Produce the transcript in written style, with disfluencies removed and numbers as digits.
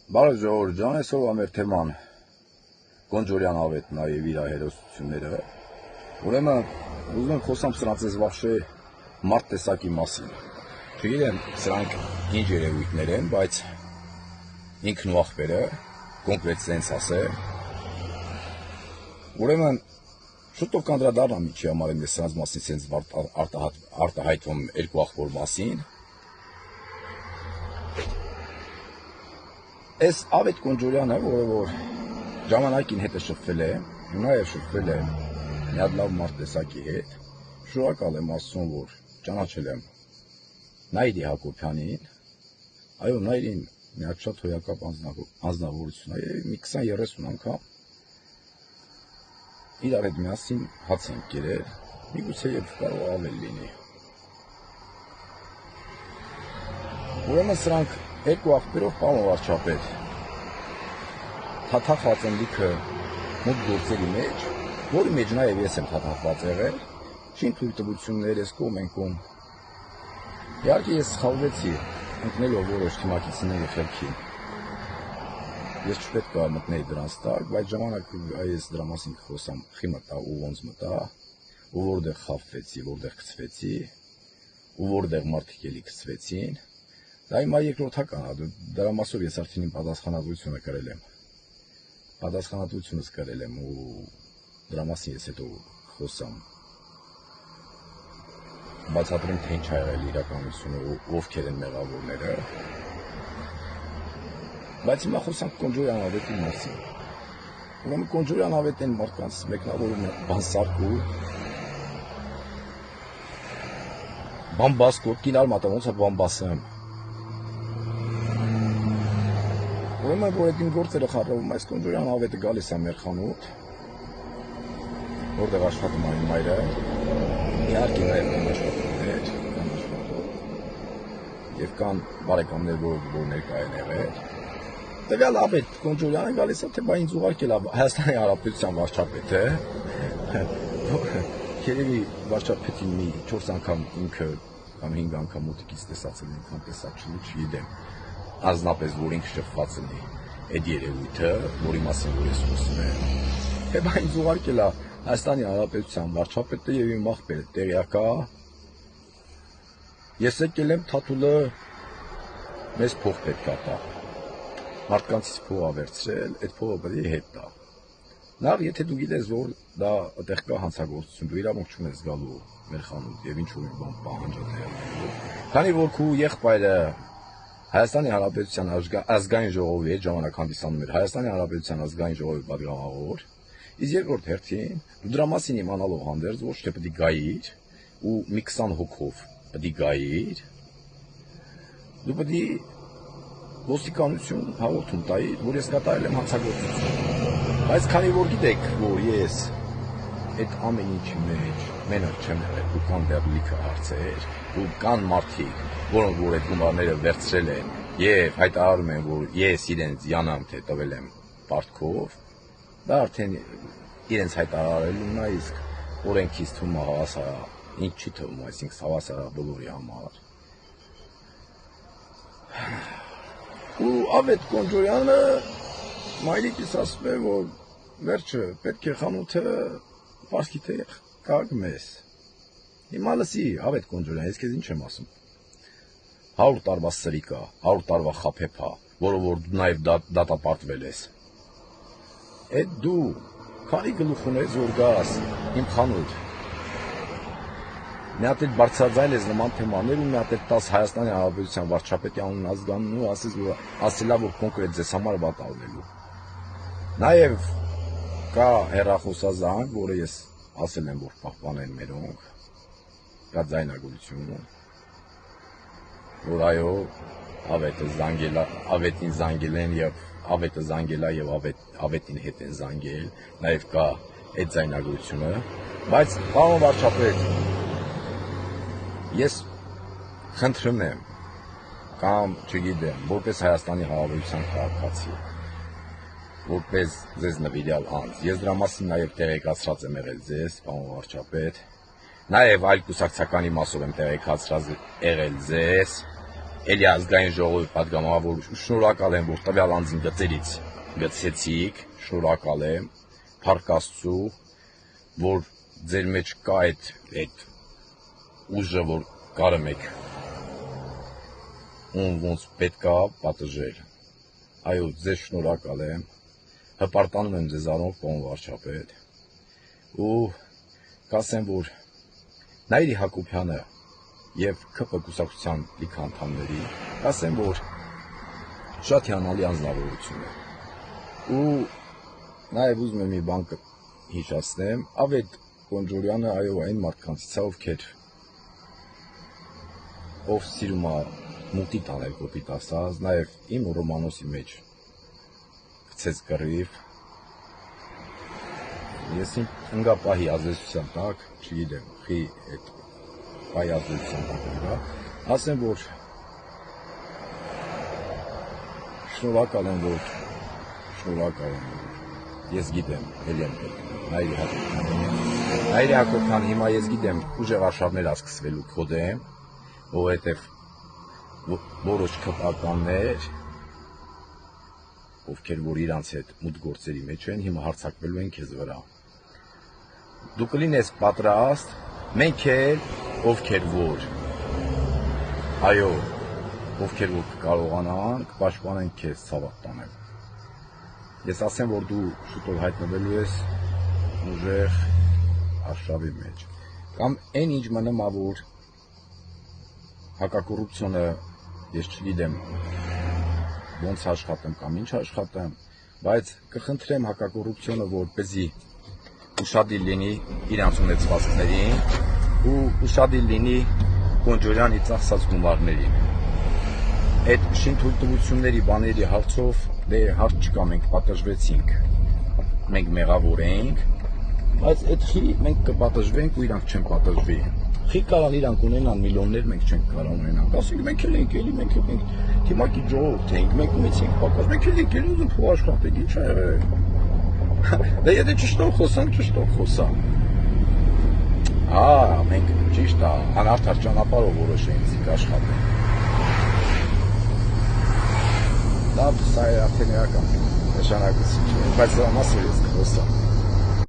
Բարև ժողովուրդ ջան, այսօր ամեր թեման Գոնջորյան ավետն է եւ իր հերոսությունները։ Ուրեմն ուզում եմ խոսամ սրանց այս վաղշե մարդ տեսակի մասին։ Չգիտեմ սրանք ինչ երևույթներ են, բայց ինքն ու աղբերը կոնկրետ sense ասել։ Ուրեմն շուտով կանդրադառնամ ինչի համար եմ սրանց մասին sense արտահայտվում երկու աղբոր մասին։ Այս Ավետ Գոնջորյանը, որ ժամանակին հետը շփվել է, նաև շփվել է մի հատ լավ մարդ տեսակի հետ, շնորհակալ եմ Աստծուն, որ ճանաչել եմ Նաիրի Հակոբյանին, այո, Նաիրին մի հատ շատ հոյակապ անձնավորություն է, մի 20-30 անգամ իրար հետ միասին հաց ենք կերել, միգուցե եւ կարող ավել լինի։ Ուրեմն սրանք երկու աղբերով պարոն վարչապետ թաթախված են լիքը մոտ գործերի մեջ, որի մեջ նաև ես եմ թաթախված եղել, շին թույլտվություններ ես կողմ են կողմ։ Իհարկե ես սխալվեցի, ընկնելով որոշ թիմակիցների խելքին։ Ես չպետք է մտնել դրանց տակ, բայց ժամանակ այս դրա մասին խոսամ, խի մտա ու ոնց մտա, ու որտեղ խաբվեցի, որտեղ գցվեցի, ու որտեղ մարդիկ էլի գցվեցին։ Դա իմ երկրորդական է, դրա մասով ես արդեն իմ պատասխանատվությունը կրել եմ։ Պատասխանատվությունս կրել եմ ու դրա մասին ես հետո խոսամ։ Բացատրեմ թե ինչ ա եղել իրականությունը ու ովքեր են մեղավորները։ Բայց հիմա խոսանք Գոնջորյան ավետի մասին։ Ուրեմն Գոնջորյան ավետին մարդկանց մեկնավորում է բան սարկու, բան բասկոտ, կինար մատա ոնց է բան բասեմ։ Ուրեմն որ այդ իմ գործերը խառնվում, այս Գոնջորյան ավետը գալիս է մեր խանութ, որտեղ աշխատում է իմ մայրը, իհարկե նաև կան աշխատողներ, եւ կան բարեկամներ, որ ներկա են եղել։ Տվյալ ավետ Գոնջորյանը գալիս է, թե բա ինձ ուղարկել է Հայաստանի Հանրապետության վարչապետը, երևի վարչապետին մի 4 անգամ ինքը կամ 5 անգամ մոտիկից տեսածել ինքան տեսած չգիտեմ, անձնապես որ ինքը շփված լինի այդ երևույթը, որի մասին որ ես խոսում եմ, թե բա ինձ ուղարկել է Հայաստանի Հանրապետության վարչապետը եւ իմ աղբերը տեղյակ է։ Ես եկել եմ Թաթուլը մեզ փող պետք է տա։ Մարդկանցից փող ա վերցրել, այդ փողը պետք է հետ տա։ Նախ եթե դու գիտես, որ դա այդտեղ կա հանցագործություն, դու իրավունք չունես գալու մեր խանութ եւ ինչ-որ մի բան պահանջատեղելու։ Քանի որ քու եղբայրը Հայաստանի Հանրապետության ազգային ժողովի հետ ժամանակ հանդիսանում էր Հայաստանի Հանրապետության ազգային ժողովի պատգամավոր, իսկ երկրորդ հերթին դու դրա մասին իմանալով հանդերձ ոչ թե պետք է գայիր ու մի 20 հոգով պետք է գայիր, դու պետք է ոստիկանություն հաղորդում տայիր, որ ես կատարել եմ հանցագործություն։ Բայց քանի որ գիտեք, որ ես այդ ամեն ինչի մեջ մենակ չեմ եղել, ու կան դեռ լիքը հարցեր, ու կան մարդիկ, որոնք որ այդ գումարները վերցրել են եւ հայտարարում են, որ ես իրենց յանամ թե տվել եմ պարտքով, դա արդեն իրենց հայտարարելուն է, իսկ օրենքից թվում է հավասար, ինչ չի թվում, այսինքն հավասար բոլորի համար։ Ու Ավետ Գոնջորյանը մայրիկիս ասում է, որ վերջը պետք է խանութը պարսկի տեղ կարգ մեզ։ Հիմա լսի, Ավետ Գոնջորյան, ես քեզ ինչ եմ ասում։ 100 տարվա սրիկա, 100 տարվա խափեփա, որը որ դու նաև դատապարտվել ես։ Այդ դու քանի գլուխ ունես որ գաս իմ խանութ։ Մի հատ էլ բարձրաձայն ես նման թեմաներ ու մի հատ էլ 10 Հայաստանի Հանրապետության վարչապետի անուն ազգանուն ու ասելա որ կոնկրետ ձեզ համար վատալվելու։ Նաև կա հեռախոսազանգ, որը ես ասել եմ որ պահպանեն մերոնք, կա ձայնագրություն, որ այո ավետին զանգել են եւ ավետը զանգել է եւ ավետին հետ են զանգել, նաև կա այդ ձայնագրությունը, բայց պարոն վարչապետ, ես խնդրում եմ կամ չգիտեմ, որպես Հայաստանի Հանրապետության քաղաքացի, որպես ձեզ նվիրյալ անձ, ես դրա մասին նաև տեղեկացրած եմ եղել ձեզ, պարոն վարչապետ, նաև այլ կուսակցականի մասով եմ տեղեկացրած եղել ձեզ, էլի ազգային ժողովի պատգամավոր, շնորհակալ եմ, որ տվյալ անձին գծերից գցեցիք, շնորհակալ եմ, փառք Աստծու, որ ձեր մեջ կա այդ ուժը, որ կարում եք ում ոնց պետք է պատժել։ Այո, ձեզ շնորհակալ եմ, հպարտանում եմ ձեզ անով պարոն վարչապետ, ու կասեմ, որ Նայիրի Հակոբյանը և ՔՊ կուսակցության լիքը անդամների, կասեմ, որ շատ հիանալի անձնավորություն է, ու նաև ուզում եմ մի բան հիշեցնեմ, Ավետ Կոնջորյանը, այո, այն մարդկանցից է, ով սիրում է մուտի տանել կոպիտ ասած, նաև իմ Ռոմանոսի մեջ գցեց կռիվ, ես իմ ընկա պահի ազդեցության տակ, չգիտեմ, խի այդ պահի ազդեցության տակ ընկա, ասեմ, որ շնորհակալ եմ, որ ես գիտեմ, էլի եմ Նայիրի Հակոբյան, հիմա ես գիտեմ, ուժեղ արշավներ ա սկսվելու քո դեմ, որովհետև որոշ քպականներ, ովքեր որ իրանց հետ մուտ գործերի մեջ են, հիմա հարձակվելու են քեզ վրա։ Դու կլինես պատրաստ, մենք էլ, ովքեր որ, այո, ովքեր որ կկարողանան, կպաշտպանեն քեզ ցավոք տանել։ Ես ասեմ, որ դու շուտով հայտնվելու ես ուժեղ արշավի մեջ։ Կամ այն ինչ մնում է, որ հակակոռուպցիոնը ես չգիտեմ ոնց աշխատեմ կամ ինչ աշխատեմ, բայց կխնդրեմ հակակոռուպցիոնը, որպեսզի ուշադիր լինի իրանց ունեցվածքներին ու ուշադիր լինի Կոնջորյանի ծախսած գումարներին։ Այդ շինթույլտվությունների բաների հարցով դե հարց չկա, մենք պատժվեցինք, մենք մեղավոր էինք, բայց այդ խի մենք կպատժվենք ու իրանք չեն պատժվի։ Խի կարան իրանք ունենան միլիոններ, մենք չենք կարող ունենանք, ասենք մենք էլ ենք, էլի մենք թիմակի ժողովուրդ ենք, մենք ումից ենք պակաս, մենք էլ ենք, էլի ուզում փող աշխատենք, ինչ ա եղել։ Դե եթե ճշտով խոսանք, ճշտով խոսանք։ Մենք ճիշտ է, անարդար ճանապարհով որոշենք զիգ աշխատենք։ Դա սա է արդեն իրական նշանակություն չէ, բայց դրա մասին ես կխոսամ։